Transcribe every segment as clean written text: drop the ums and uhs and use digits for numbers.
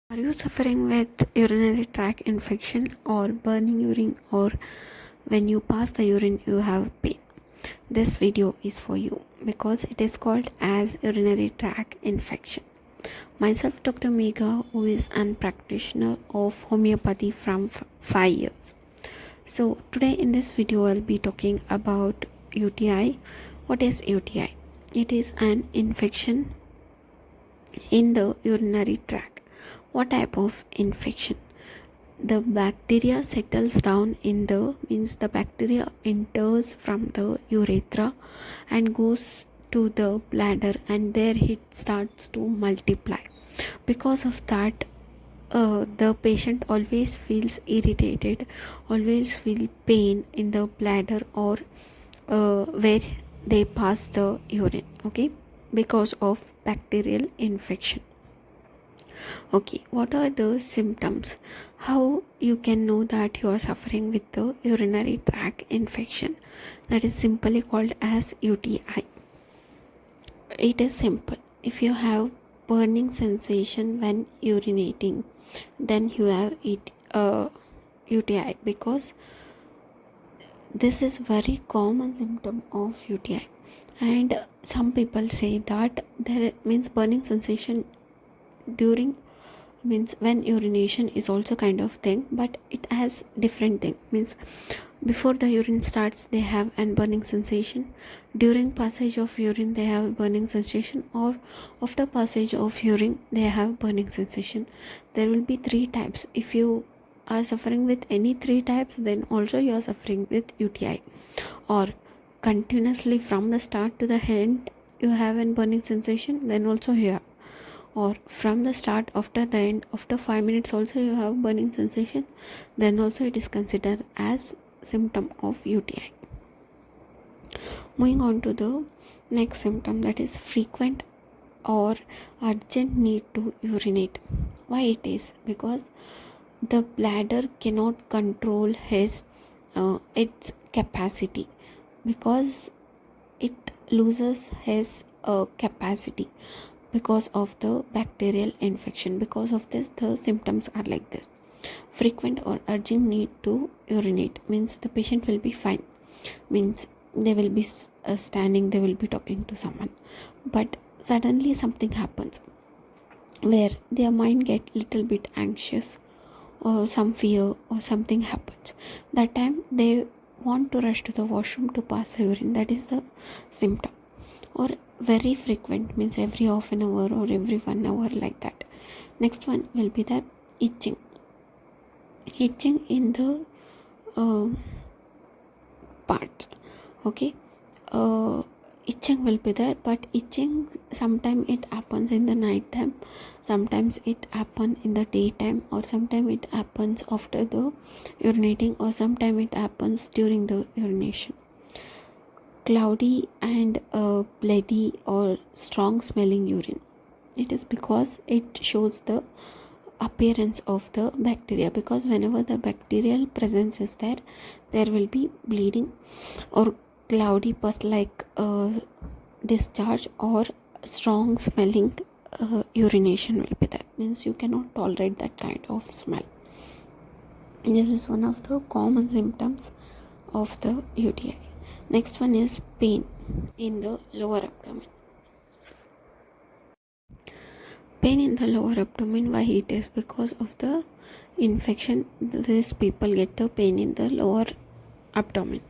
Are you suffering with urinary tract infection or burning urine, or when you pass the urine you have pain? This video is for you because it is called as urinary tract infection. Myself Dr. Megha, who is an practitioner of homeopathy from 5 years. So today in this video I'll be talking about UTI. What is UTI? It is an infection in the urinary tract. What type of infection? The bacteria settles down in the bacteria enters from the urethra and goes to the bladder, and there it starts to multiply. Because of that, the patient always feels irritated, always feel pain in the bladder or where they pass the urine, okay, because of bacterial infection. Okay, what are the symptoms? How you can know that you are suffering with the urinary tract infection? That is simply called as UTI. It is simple. If you have burning sensation when urinating, then you have UTI, because this is very common symptom of UTI. And some people say that there means burning sensation during means when urination is also kind of thing, but it has different thing. Means before the urine starts they have an burning sensation, during passage of urine they have burning sensation, or after passage of urine they have burning sensation. There will be three types. If you are suffering with any three types, then also you are suffering with UTI. Or continuously from the start to the end you have an burning sensation, then also you have. Or from the start after the end, after 5 minutes also you have burning sensation, then also it is considered as symptom of UTI. Moving on to the next symptom, that is frequent or urgent need to urinate. Why it is? Because the bladder cannot control its capacity, because it loses its capacity because of the bacterial infection. Because of this the symptoms are like this. Frequent or urgent need to urinate means the patient will be fine, means they will be standing, they will be talking to someone, but suddenly something happens where their mind get little bit anxious, or some fear or something happens. That time they want to rush to the washroom to pass the urine. That is the symptom. Or very frequent means every half an hour or every 1 hour, like that. Next one will be the itching in the parts. Okay, itching will be there, but itching sometimes it happens in the night time, sometimes it happens in the daytime, or sometimes it happens after the urinating, or sometimes it happens during the urination. Cloudy and bloody or strong smelling urine. It is because it shows the appearance of the bacteria, because whenever the bacterial presence is there, there will be bleeding or cloudy pus like discharge, or strong smelling urination will be there. Means you cannot tolerate that kind of smell. This is one of the common symptoms of the UTI. Next one is pain in the lower abdomen. Pain in the lower abdomen, why it is? Because of the infection, these people get the pain in the lower abdomen.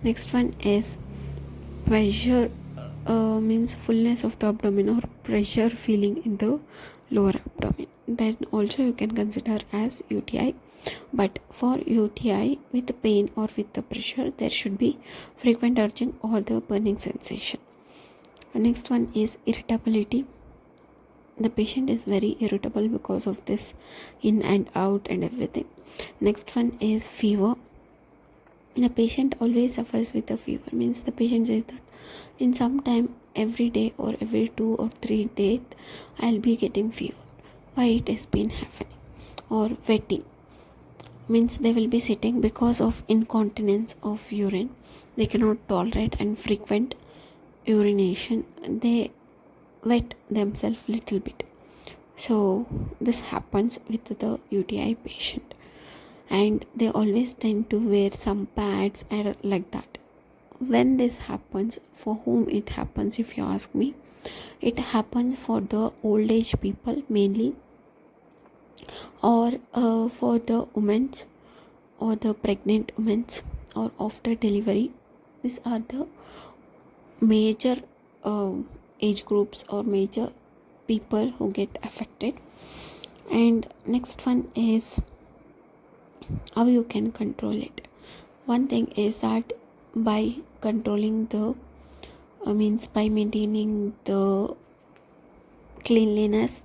Next one is pressure, means fullness of the abdomen or pressure feeling in the lower abdomen. Then also you can consider as UTI. But for UTI with pain or with the pressure, there should be frequent urging or the burning sensation. The next one is irritability. The patient is very irritable because of this in and out and everything. Next one is fever. The patient always suffers with a fever, means the patient says that in some time every day or every 2 or 3 days I'll be getting fever. Why it has been happening? Or wetting, means they will be sitting because of incontinence of urine, they cannot tolerate, and frequent urination, they wet themselves little bit. So this happens with the UTI patient, and they always tend to wear some pads and like that. When this happens, for whom it happens, if you ask me, it happens for the old age people mainly, or for the women, or the pregnant women, or after delivery. These are the major age groups or major people who get affected. And next one is how you can control it. One thing is that by controlling the means by maintaining the cleanliness,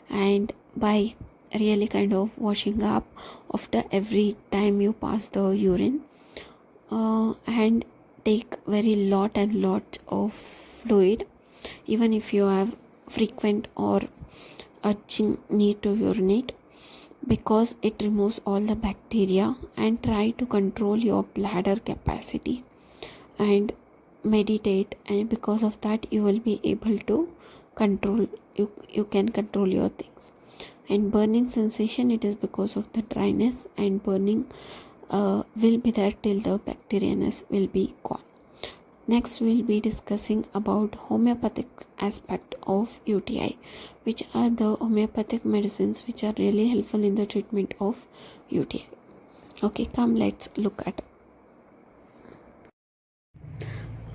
and by really kind of washing up after every time you pass the urine, and take very lot and lot of fluid, even if you have frequent or urging need to urinate, because it removes all the bacteria. And try to control your bladder capacity and meditate, and because of that you will be able to control, you can control your things. And burning sensation, it is because of the dryness, and burning will be there till the bacterianess will be gone. Next we'll be discussing about homeopathic aspect of UTI, which are the homeopathic medicines which are really helpful in the treatment of UTI. Okay, come let's look at.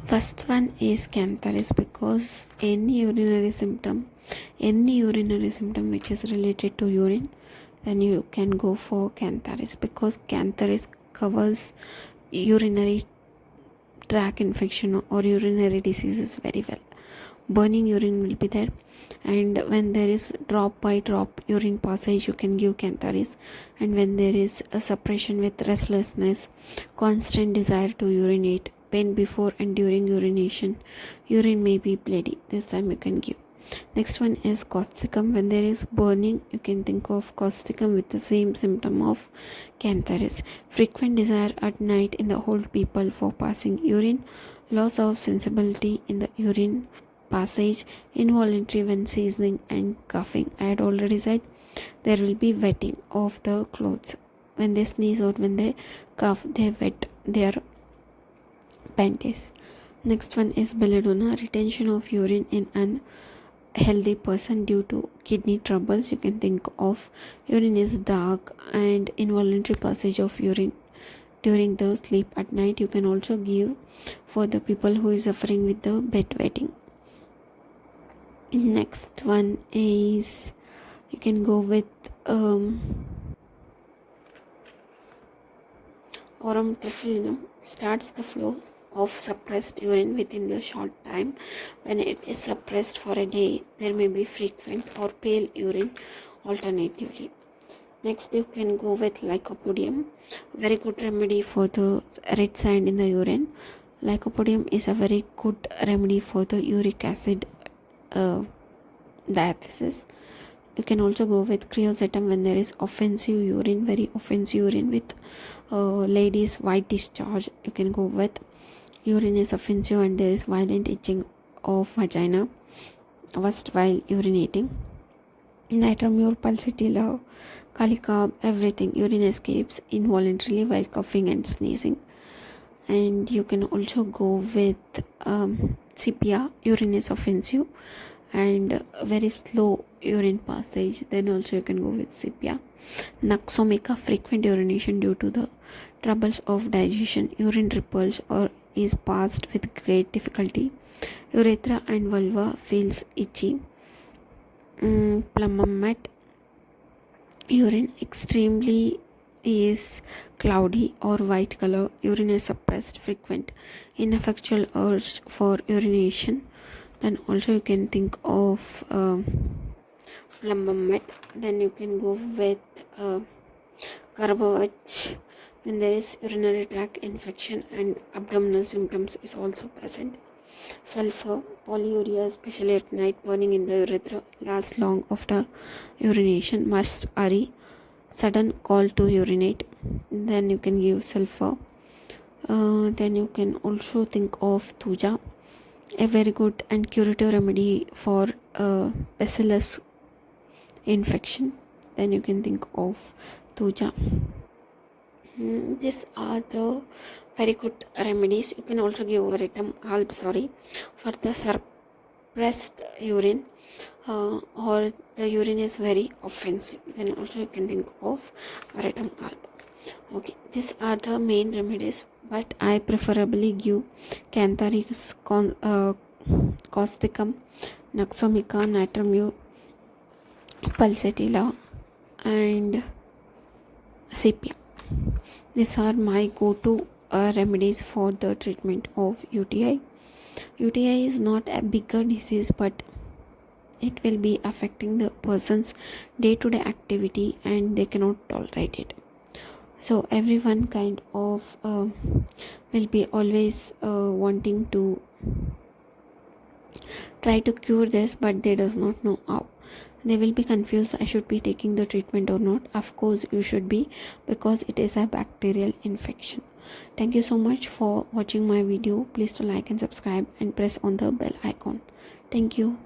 First one is cantharids, because any urinary symptom which is related to urine, then you can go for cantharids, because cantharids covers urinary tract infection or urinary diseases very well. Burning urine will be there, and when there is drop by drop urine passage, you can give cantharids. And when there is a suppression with restlessness, constant desire to urinate, pain before and during urination, urine may be bloody, this time you can give. Next one is causticum. When there is burning, you can think of causticum with the same symptom of cantharids. Frequent desire at night in the old people for passing urine, loss of sensibility in the urine passage, involuntary when sneezing and coughing. I had already said there will be wetting of the clothes. When they sneeze or when they cough, they wet their panties. Next one is belladonna. Retention of urine in an healthy person due to kidney troubles. You can think of urine is dark and involuntary passage of urine during the sleep at night. You can also give for the people who is suffering with the bedwetting. Next one is you can go with aurum triflinum. Starts the flow of suppressed urine within the short time. When it is suppressed for a day, there may be frequent or pale urine alternatively. Next you can go with lycopodium, very good remedy for the red sand in the urine. Lycopodium is a very good remedy for the uric acid diathesis. You can also go with creosotum when there is offensive urine, very offensive urine with ladies white discharge. You can go with urine is offensive and there is violent itching of vagina first while urinating. Nitramure, pulsatilla, calicarb, everything. Urine escapes involuntarily while coughing and sneezing. And you can also go with sepia. Urine is offensive and very slow urine passage, then also you can go with sepia. Naxomica, frequent urination due to the troubles of digestion. Urine repulse or is passed with great difficulty. Urethra and vulva feels itchy. Plummet, urine extremely is cloudy or white color. Urine is suppressed, frequent ineffectual urge for urination. Then also you can think of plummet. Then you can go with Garbage when there is urinary tract infection and abdominal symptoms is also present. Sulfur, polyuria, especially at night, burning in the urethra, lasts long after urination. Must hurry, sudden call to urinate. Then you can give sulfur. Then you can also think of thuja, a very good and curative remedy for bacillus infection, then you can think of tuja. These are the very good remedies. You can also give veretum halb for the suppressed urine, or the urine is very offensive, then also you can think of veretum halb. Okay, these are the main remedies, but I preferably give Cantharis causticum, Naxomica, Natramure, Pulsatilla, and Sepia. These are my go-to remedies for the treatment of UTI. UTI is not a bigger disease, but it will be affecting the person's day-to-day activity and they cannot tolerate it. So everyone kind of will be always wanting to try to cure this, but they does not know how. They will be confused, I should be taking the treatment or not. Of course you should be, because it is a bacterial infection. Thank you so much for watching my video. Please to like and subscribe and press on the bell icon. Thank you.